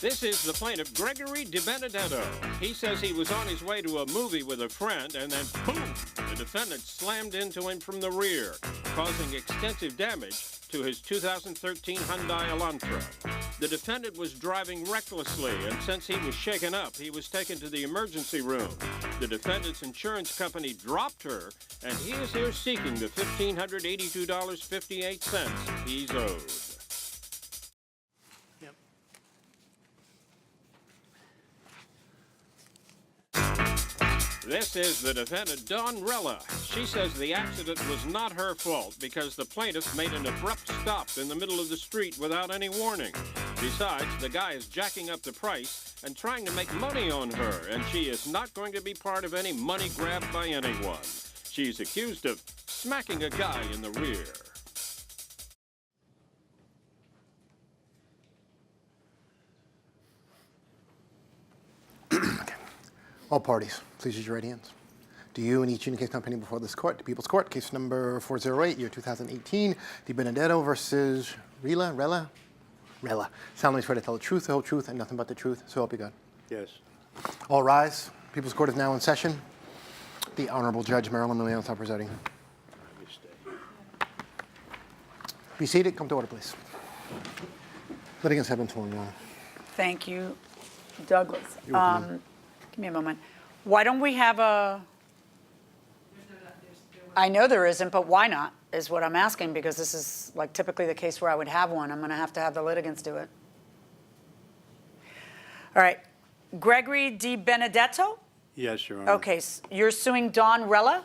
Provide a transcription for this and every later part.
This is the plaintiff, Gregory DiBenedetto. He says he was on his way to a movie with a friend, and then, boom, the defendant slammed into him from the rear, causing extensive damage to his 2013 Hyundai Elantra. The defendant was driving recklessly, and since he was shaken up, he was taken to the emergency room. The defendant's insurance company dropped her, and he is here seeking the $1,582.58 he's owed. This is the defendant, Dawn Rella. She says the accident was not her fault because the plaintiff made an abrupt stop in the middle of the street without any warning. Besides, the guy is jacking up the price and trying to make money on her, and she is not going to be part of any money grab by anyone. She's accused of smacking a guy in the rear. All parties, please use your right hands. Do you and each unit case company before this court, the People's Court, case number 408, year 2018, DiBenedetto versus Rella. Solemnly swear to tell the truth, the whole truth, and nothing but the truth, so help you God. Yes. All rise. People's Court is now in session. The Honorable Judge Marilyn Milian presiding. Be seated. Come to order, please. Litigants have been sworn in. Thank you, Douglas. Give me a moment. Why don't we have a... I know there isn't, but why not, is what I'm asking, because this is like typically the case where I would have one. I'm going to have the litigants do it. All right. Gregory DiBenedetto? Yes, Your Honor. Okay, you're suing Dawn Rella?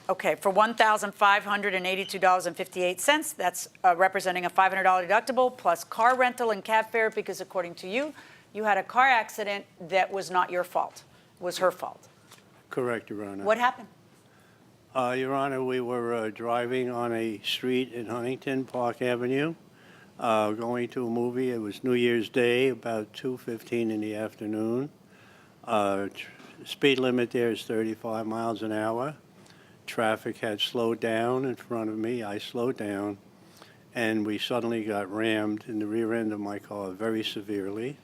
Okay, for $1,582.58. That's representing a $500 deductible plus car rental and cab fare, because according to you, you had a car accident that was not your fault, was her fault. Correct, Your Honor. What happened? Your Honor, we were driving on a street in Huntington Park Avenue, going to a movie. It was New Year's Day, about 2:15 in the afternoon. Speed limit there is 35 miles an hour. Traffic had slowed down in front of me. I slowed down, and we suddenly got rammed in the rear end of my car very severely.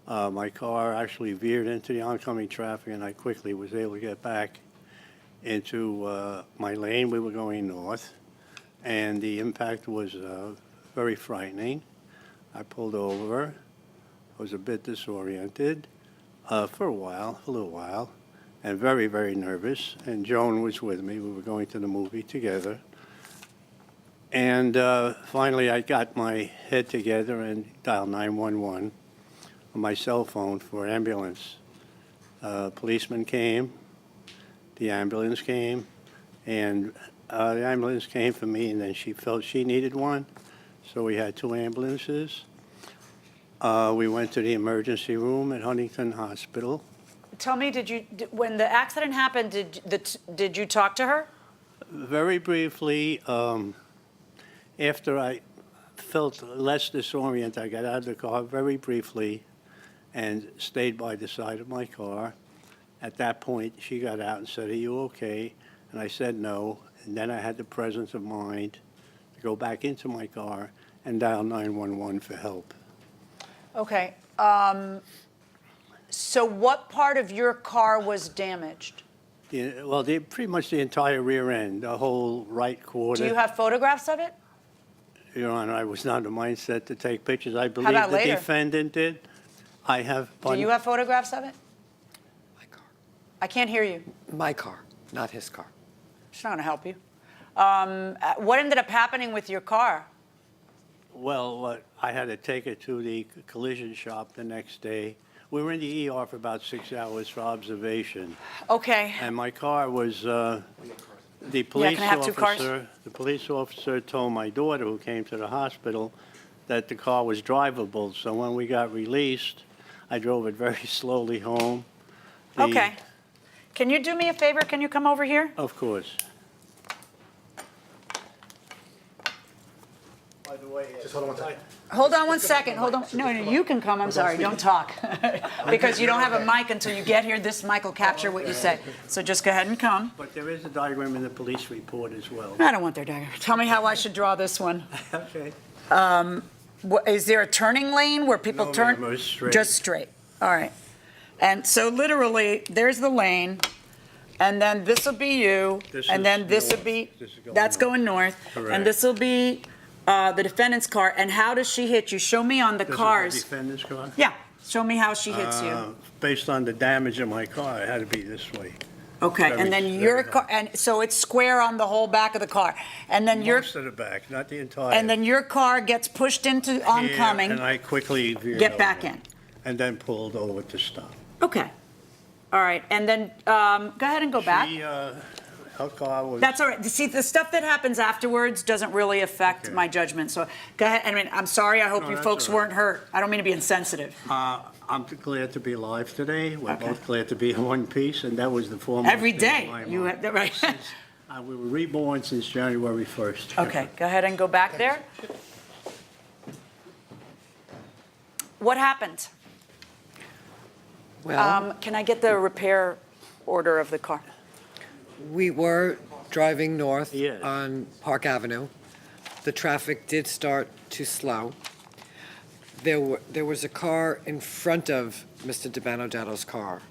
My car actually veered into the oncoming traffic, and I quickly was able to get back into my lane. We were going north, and the impact was very frightening. I pulled over. I was a bit disoriented for a little while, and very, very nervous. And Joan was with me. We were going to the movie together. And finally, I got my head together and dialed 911. On my cell phone for ambulance. Policeman came, the ambulance came, and the ambulance came for me, and then she felt she needed one, so we had 2 ambulances. We went to the emergency room at Huntington Hospital. Tell me, when the accident happened, did you talk to her? Very briefly, after I felt less disoriented, I got out of the car very briefly and stayed by the side of my car. At that point, she got out and said, "Are you okay?" And I said no. And then I had the presence of mind to go back into my car and dial 911 for help. Okay. So what part of your car was damaged? Pretty much the entire rear end, the whole right quarter. Do you have photographs of it? Your Honor, I was not in the mindset to take pictures. I believe about the later? Defendant did. I have. Do you have photographs of it? My car. I can't hear you. My car, not his car. It's not going to help you. What ended up happening with your car? Well, I had to take it to the collision shop the next day. We were in the ER for about 6 hours for observation. Okay. And my car was, the police can I have 2 cars? the police officer told my daughter, who came to the hospital, that the car was drivable. So when we got released, I drove it very slowly home. Okay. Can you do me a favor? Can you come over here? Of course. By the way, Just hold on one second. Hold on one second. Hold on. No, you can come. I'm sorry. Don't talk. Because you don't have a mic until you get here. This mic will capture what you say. So just go ahead and come. But there is a diagram in the police report as well. I don't want their diagram. Tell me how I should draw this one. Okay. Is there a turning lane where people No, turn? ma'am, it was straight. Just straight. All right. And so literally, there's the lane, and then this will be you, This and is then this will north. be, This is going that's north. going north. And Correct. this will be the defendant's car. And how does she hit you? Show me on the This cars. is the defendant's car? Yeah, show me how she hits you. Based on the damage in my car, it had to be this way. Okay, very- and then very your high. car, and so it's square on the whole back of the car. And then your, Most of the back, not the entire. and then your car gets pushed into here, oncoming. And I quickly veered Get back over, in. And then pulled over to stop. Okay. All right, and then, go ahead and go back. She, her car was. That's all right. See, the stuff that happens afterwards doesn't really affect Okay. my judgment. So go ahead. I mean, I'm sorry. I hope No, you that's folks all right. weren't hurt. I don't mean to be insensitive. I'm glad to be alive today. We're Okay. both glad to be in one piece, and that was the foremost. Every thing day in my you mind. have, right? We were reborn since January 1st. Okay, go ahead and go back there. What happened? Well, Can I get the repair order of the car? we were driving north Yes. on Park Avenue. The traffic did start to slow. There was a car in front of Mr. DiBenedetto's car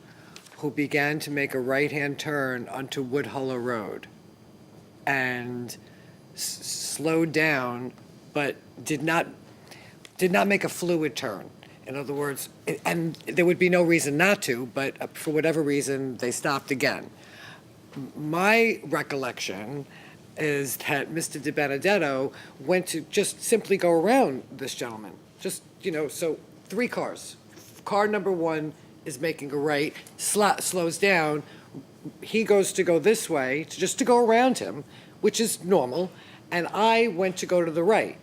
who began to make a right-hand turn onto Woodhuller Road and slowed down, but did not make a fluid turn. In other words, and there would be no reason not to, but for whatever reason, they stopped again. My recollection is that Mr. DiBenedetto went to just simply go around this gentleman. Just, so 3 cars. Car number 1 is making a right, slows down. He goes to go this way, just to go around him, which is normal, and I went to go to the right.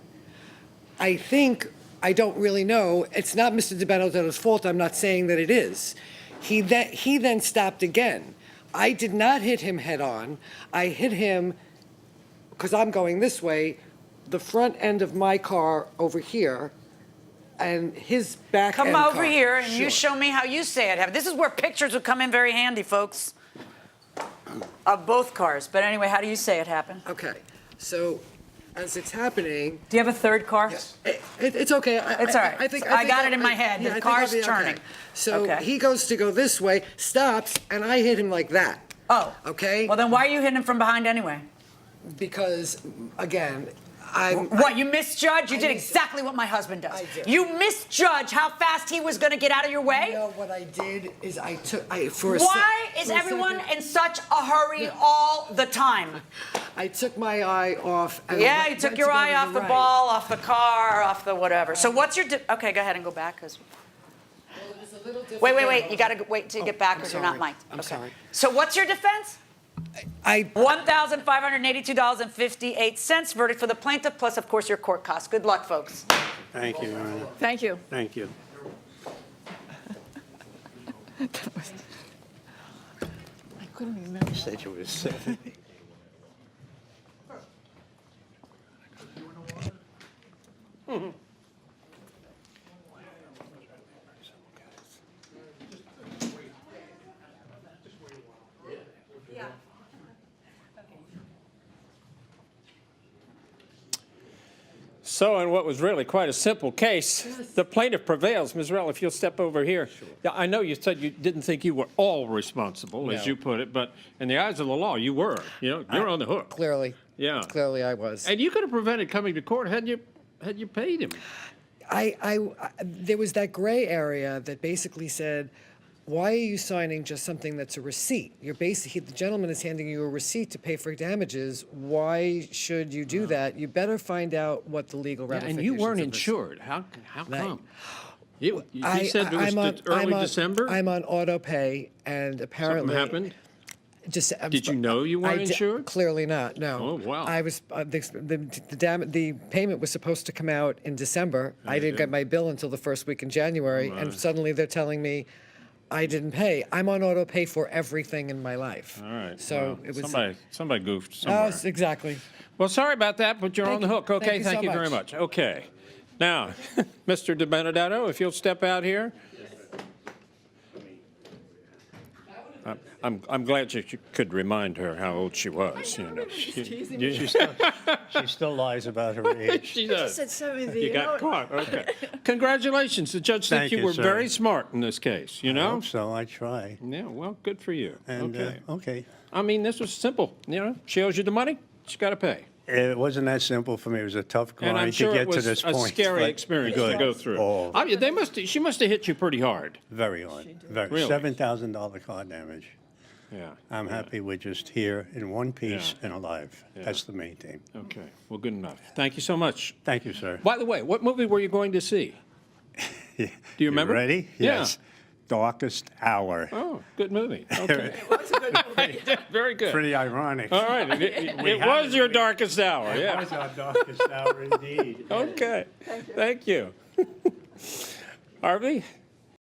I don't really know. It's not Mr. DiBenedetto's fault. I'm not saying that it is. He then stopped again. I did not hit him head on. I hit him, because I'm going this way, the front end of my car over here, and his back Come end over car. here and you Sure. show me how you say it. This is where pictures would come in very handy, folks, of both cars. But anyway, how do you say it happened? Okay, so as it's happening, Do you have a third car? it's okay. It's all right. I got it in my head. The I think car's I'll be okay. turning. So Okay. he goes to go this way, stops, and I hit him like that. Oh. Okay? Well, then why are you hitting him from behind anyway? Because, again, What, you misjudged? You I did mis- exactly what my husband does. I did. You misjudged how fast he was going to get out of your way? No, what I did is Why is everyone in such a hurry all the time? I took my eye off. And Yeah, went you took to your go eye to off the right. ball, off the car, off the whatever. So what's your, okay, go ahead and go back. Wait, you got to wait till you get back because you're not sorry. mic'd. I'm Okay. sorry. So what's your defense? $1,582.58. Verdict for the plaintiff, plus, of course, your court costs. Good luck, folks. Thank you, Your Honor. Thank you. Thank you. I couldn't remember. You said you were 70. So in what was really quite a simple case, the plaintiff prevails. Ms. Rell, if you'll step over here. Yeah, I know you said you didn't think you were all responsible, as you put it, but in the eyes of the law, you were. You're on the hook. Clearly. Yeah. Clearly I was. And you could have prevented coming to court had you paid him. There was that gray area that basically said, why are you signing just something that's a receipt? The gentleman is handing you a receipt to pay for damages. Why should you do that? You better find out what the legal ramifications And you weren't of this- insured. How Right. come? You said it was early December? I'm on auto pay, and apparently Something happened? Just, Did you know you weren't insured? Clearly not. No. Oh, wow. I was the payment was supposed to come out in December. I didn't get my bill until the first week in January, and suddenly they're telling me I didn't pay. I'm on auto pay for everything in my life. All right. So well, it was somebody goofed somewhere. exactly. Well, sorry about that, but you're on the you. hook. Okay, Thank you thank so you very much. much. Okay. Now, Mr. DiBenedetto, if you'll step out here. I'm glad you could remind her how old she was. You know, She still lies about her age. she does. said 70. You got caught. Okay. Congratulations. The judge thinks Thank you you, were sir. very smart in this case. You I know. hope so. I try. Yeah. Well, good for you. And, okay. okay. I mean, this was simple. You know, she owes you the money. She's got to pay. It wasn't that simple for me. It was a tough And I'm grind sure to get it was to this a point. scary but experience good. to go through. Oh, She must have hit you pretty hard. very hard. Very. Really? $7,000 car damage. Yeah. I'm happy we're just here in one piece Yeah. and alive. Yeah. That's the main thing. Okay. Well, good enough. Thank you so much. Thank you, sir. By the way, what movie were you going to see? Do you remember? Ready? Yeah. Yes. Darkest Hour. Oh, good movie. Okay. Very good. Pretty ironic. All right. It We was haven't- your darkest hour. It Yeah. was our darkest hour indeed. Okay. Thank you. Harvey?